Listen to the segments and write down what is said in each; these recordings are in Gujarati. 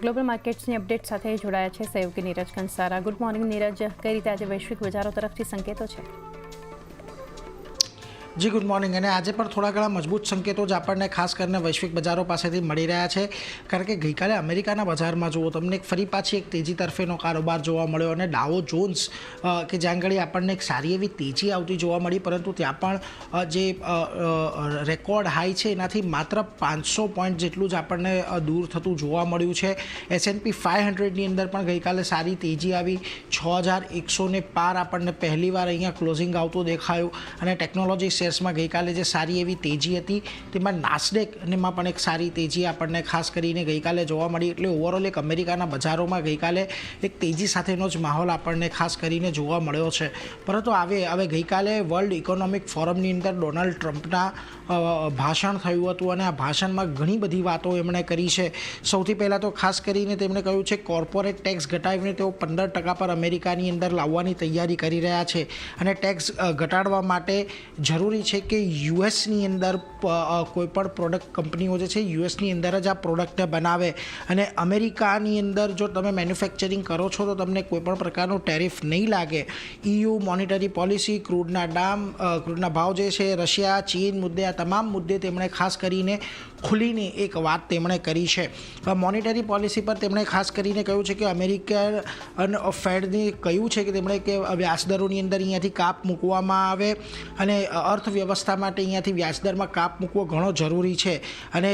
ગ્લોબલ માર્કેટ્સની અપડેટ સાથે જોડાયા છે સહયોગી નીરજ કંસારા. ગુડ મોર્નિંગ નીરજ, કઈ રીતે આજે વૈશ્વિક બજારો તરફથી સંકેતો છે? જી ગુડ મોર્નિંગ. અને આજે પણ થોડા ઘણા મજબૂત સંકેતો જ આપણને ખાસ કરીને વૈશ્વિક બજારો પાસેથી મળી રહ્યા છે. કારણ કે ગઈકાલે અમેરિકાના બજારમાં જુઓ તમને ફરી પાછી એક તેજી તરફેનો કારોબાર જોવા મળ્યો અને ડાવો જોન્સ કે જ્યાં આગળ આપણને એક સારી એવી તેજી આવતી જોવા મળી, પરંતુ ત્યાં પણ જે રેકોર્ડ હાઈ છે એનાથી માત્ર 500 પોઈન્ટ જેટલું જ આપણને દૂર થતું જોવા મળ્યું છે. S&P 500ની અંદર પણ ગઈકાલે સારી તેજી આવી, 6100ને પાર આપણને પહેલીવાર અહીંયા ક્લોઝિંગ આવતું દેખાયું. અને ટેકનોલોજી શેર્સમાં ગઈકાલે જે સારી એવી તેજી હતી તેમાં નાસ્ડેકમાં પણ એક સારી તેજી આપણને ખાસ કરીને ગઈકાલે જોવા મળી. એટલે ઓવરઓલ એક અમેરિકાના બજારોમાં ગઈકાલે એક તેજી સાથેનો જ માહોલ આપણને ખાસ કરીને જોવા મળ્યો છે. પરંતુ હવે ગઈકાલે વર્લ્ડ ઇકોનોમિક ફોરમની અંદર ડોનાલ્ડ ટ્રમ્પના ભાષણ થયું હતું અને આ ભાષણમાં ઘણી બધી વાતો એમણે કરી છે. સૌથી પહેલાં તો ખાસ કરીને તેમણે કહ્યું છે કોર્પોરેટ ટેક્સ ઘટાડીને તેઓ 15% પર અમેરિકાની અંદર લાવવાની તૈયારી કરી રહ્યા છે. અને ટેક્સ ઘટાડવા માટે જરૂરી છે કે યુએસની અંદર કોઈપણ પ્રોડક્ટ કંપનીઓ જે છે યુએસની અંદર જ આ પ્રોડક્ટને બનાવે અને અમેરિકાની અંદર જો તમે મેન્યુફેક્ચરિંગ કરો છો તો તમને કોઈપણ પ્રકારનું ટેરિફ નહીં લાગે. EU મોનિટરી પોલિસી, ક્રૂડના ભાવ જે છે, રશિયા ચીન મુદ્દે, આ તમામ મુદ્દે તેમણે ખાસ કરીને ખુલીને એક વાત તેમણે કરી છે. મોનિટરી પોલિસી પર તેમણે ખાસ કરીને કહ્યું છે કે અમેરિકન ફેડને કહ્યું છે કે તેમણે કે વ્યાજદરોની અંદર અહીંયાથી કાપ મૂકવામાં આવે અને અર્થવ્યવસ્થા માટે અહીંયાથી વ્યાજદરમાં કાપ મૂકવો ઘણો જરૂરી છે. અને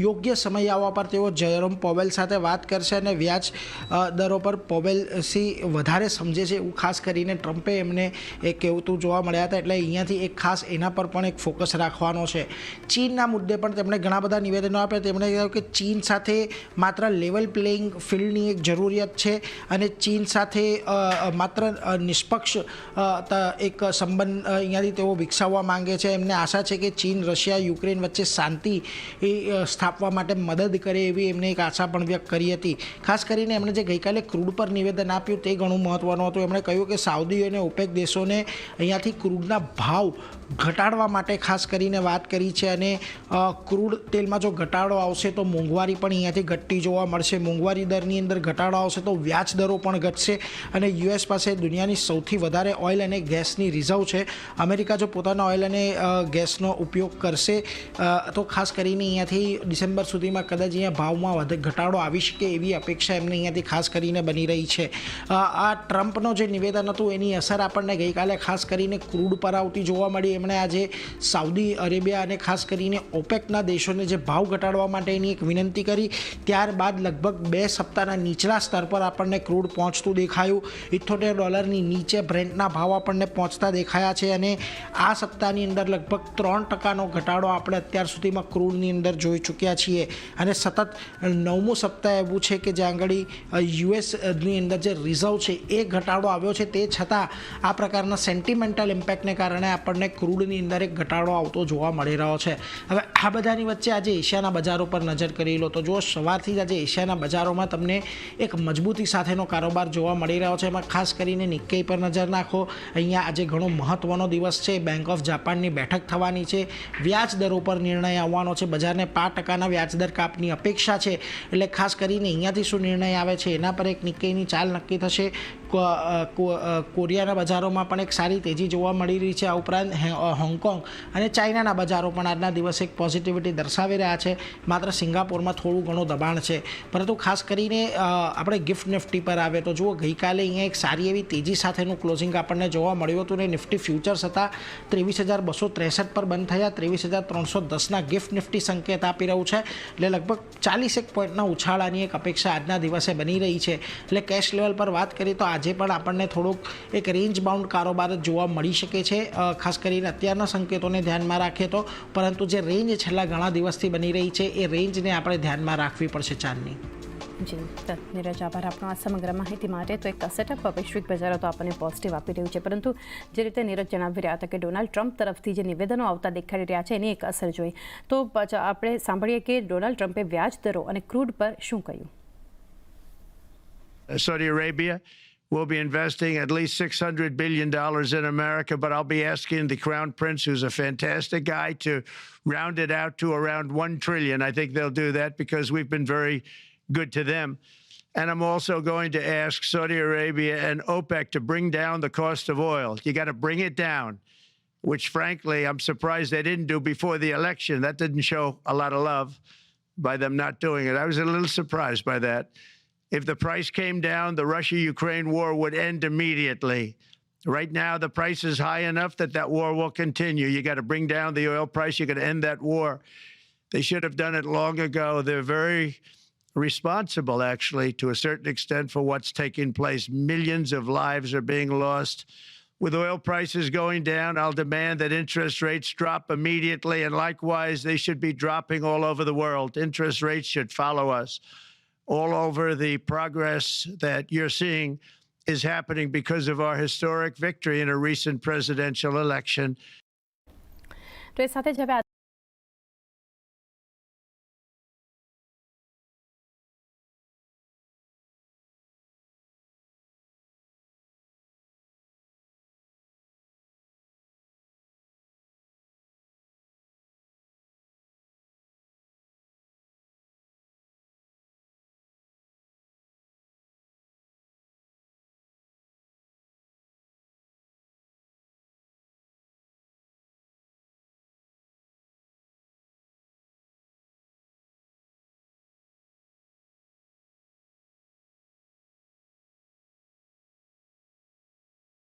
યોગ્ય સમય આવવા પર તેઓ જેરોમ પોવેલ સાથે વાત કરશે અને વ્યાજ દરો પર પોવેલસી વધારે સમજે છે એવું ખાસ કરીને ટ્રમ્પે એમને એ કહેતું જોવા મળ્યા હતા. એટલે અહીંયાથી એક ખાસ એના પર પણ એક ફોકસ રાખવાનો છે. ચીનના મુદ્દે પણ તેમણે ઘણા બધા નિવેદનો આપ્યા. તેમણે કહ્યું કે ચીન સાથે માત્ર લેવલ પ્લેઇંગ ફિલ્ડની એક જરૂરિયાત છે અને ચીન સાથે માત્ર નિષ્પક્ષ એક સંબંધ અહીંયાથી તેઓ વિકસાવવા માંગે છે. એમને આશા છે કે ચીન રશિયા યુક્રેન વચ્ચે શાંતિ સ્થાપવા માટે મદદ કરે એવી એમને એક આશા પણ વ્યક્ત કરી હતી. ખાસ કરીને એમણે જે ગઈકાલે ક્રૂડ પર નિવેદન આપ્યું તે ઘણું મહત્ત્વનું હતું. એમણે કહ્યું કે સાઉદી અને ઓપેક દેશોને અહીંયાથી ક્રૂડના ભાવ ઘટાડવા માટે ખાસ કરીને વાત કરી છે અને ક્રૂડ તેલમાં જો ઘટાડો આવશે તો મોંઘવારી પણ અહીંયાથી ઘટતી જોવા મળશે. મોંઘવારી દરની અંદર ઘટાડો આવશે તો વ્યાજ દરો પણ ઘટશે અને યુએસ પાસે દુનિયાની સૌથી વધારે ઓઇલ અને ગેસની રિઝર્વ છે. અમેરિકા જો પોતાના ઓઇલ અને ગેસનો ઉપયોગ કરશે તો ખાસ કરીને અહીંયાથી ડિસેમ્બર સુધીમાં કદાચ અહીંયા ભાવમાં ઘટાડો આવી શકે એવી અપેક્ષા એમને અહીંયાથી ખાસ કરીને બની રહી છે. આ ટ્રમ્પનો જે નિવેદન હતું એની અસર આપણને ગઈકાલે ખાસ કરીને ક્રૂડ પર આવતી જોવા મળી. એમણે આજે સાઉદી અરેબિયા અને ખાસ કરીને ઓપેકના દેશોને જે ભાવ ઘટાડવા માટેની એક વિનંતી કરી. ત્યારબાદ લગભગ 2 સપ્તાહના નીચલા સ્તર પર આપણને ક્રૂડ પહોંચતું દેખાયું. $78 નીચે બ્રેન્ટના ભાવ આપણને પહોંચતા દેખાયા છે અને આ સપ્તાહની અંદર લગભગ 3% ઘટાડો આપણે અત્યાર સુધીમાં ક્રૂડની અંદર જોઈ ચૂક્યા છીએ. અને સતત 9મું સપ્તાહ એવું છે કે જ્યાં આગળ યુએસની અંદર જે રિઝર્વ છે એ ઘટાડો આવ્યો છે. તે છતાં આ પ્રકારના સેન્ટિમેન્ટલ ઇમ્પેક્ટને કારણે આપણને ક્રૂડની અંદર એક ઘટાડો આવતો જોવા મળી રહ્યો છે. હવે આ બધાની વચ્ચે આજે એશિયાના બજારો પર નજર કરી લો તો જુઓ સવારથી જ આજે એશિયાના બજારોમાં તમને એક મજબૂતી સાથેનો કારોબાર જોવા મળી રહ્યો છે. એમાં ખાસ કરીને નિક્કેઈ પર નજર નાખો. અહીંયા આજે ઘણો મહત્ત્વનો દિવસ છે. બેંક ઓફ જાપાનની બેઠક થવાની છે. વ્યાજ દરો પર નિર્ણય આવવાનો છે. બજારને 5% વ્યાજદર કાપની અપેક્ષા છે. એટલે ખાસ કરીને અહીંયાથી શું નિર્ણય આવે છે એના પર એક નિક્કેઈની ચાલ નક્કી થશે. કોરિયાના બજારોમાં પણ એક સારી તેજી જોવા મળી રહી છે. આ ઉપરાંત હોંગકોંગ અને ચાઇનાના બજારો પણ આજના દિવસે એક પોઝિટિવિટી દર્શાવી રહ્યા છે. માત્ર સિંગાપોરમાં થોડું ઘણું દબાણ છે. પરંતુ ખાસ કરીને આપણે ગિફ્ટ નિફ્ટી પર આવે તો જુઓ ગઈકાલે અહીંયા એક સારી એવી તેજી સાથેનું ક્લોઝિંગ આપણને જોવા મળ્યું હતું અને નિફ્ટી ફ્યુચર્સ હતા 23,263 પર બંધ થયા. 23,310ના ગિફ્ટ નિફ્ટી સંકેત આપી રહ્યું છે. એટલે લગભગ 41 પોઈન્ટના ઉછાળાની એક અપેક્ષા આજના દિવસે બની રહી છે. એટલે કેશ લેવલ પર વાત કરીએ તો આજે પણ આપણને થોડુંક એક રેન્જ બાઉન્ડ કારોબાર જોવા મળી શકે છે. ખાસ કરીને અત્યારના સંકેતોને ધ્યાનમાં રાખીએ તો, પરંતુ જે રેન્જ છેલ્લા ઘણા દિવસથી બની રહી છે એ રેન્જને આપણે ધ્યાનમાં રાખવી પડશે ચારની. જી નીરજ, આભાર આપણો આ સમગ્ર માહિતી માટે. તો એક સેટઅપ વૈશ્વિક બજારો તો આપણને પોઝિટિવ આપી રહ્યું છે, પરંતુ જે રીતે નીરજ જણાવી રહ્યા હતા કે ડોનાલ્ડ ટ્રમ્પ તરફથી જે નિવેદનો આવતા દેખાડી રહ્યા છે એની એક અસર જોઈ તો આપણે સાંભળીએ કે ડોનાલ્ડ ટ્રમ્પે વ્યાજ દરો અને ક્રૂડ પર શું કહ્યું. Saudi Arabia will be investing at least $600 billion in America, but I'll be asking the Crown Prince, who's a fantastic guy, to round it out to around $1 trillion. I think they'll do that because we've been very good to them. And I'm also going to ask Saudi Arabia and OPEC to bring down the cost of oil. You got to bring it down, which frankly, I'm surprised they didn't do before the election. That didn't show a lot of love by them not doing it. I was a little surprised by that. If the price came down, the Russia-Ukraine war would end immediately. Right now, the price is high enough that that war will continue. You got to bring down the oil price. You got to end that war. They should have done it long ago. They're very responsible, actually, to a certain extent for what's taking place. Millions of lives are being lost. With oil prices going down, I'll demand that interest rates drop immediately, and likewise, they should be dropping all over the world. Interest rates should follow us. All over, the progress that you're seeing is happening because of our historic victory in a recent presidential election. તો એ સાથે જ હવે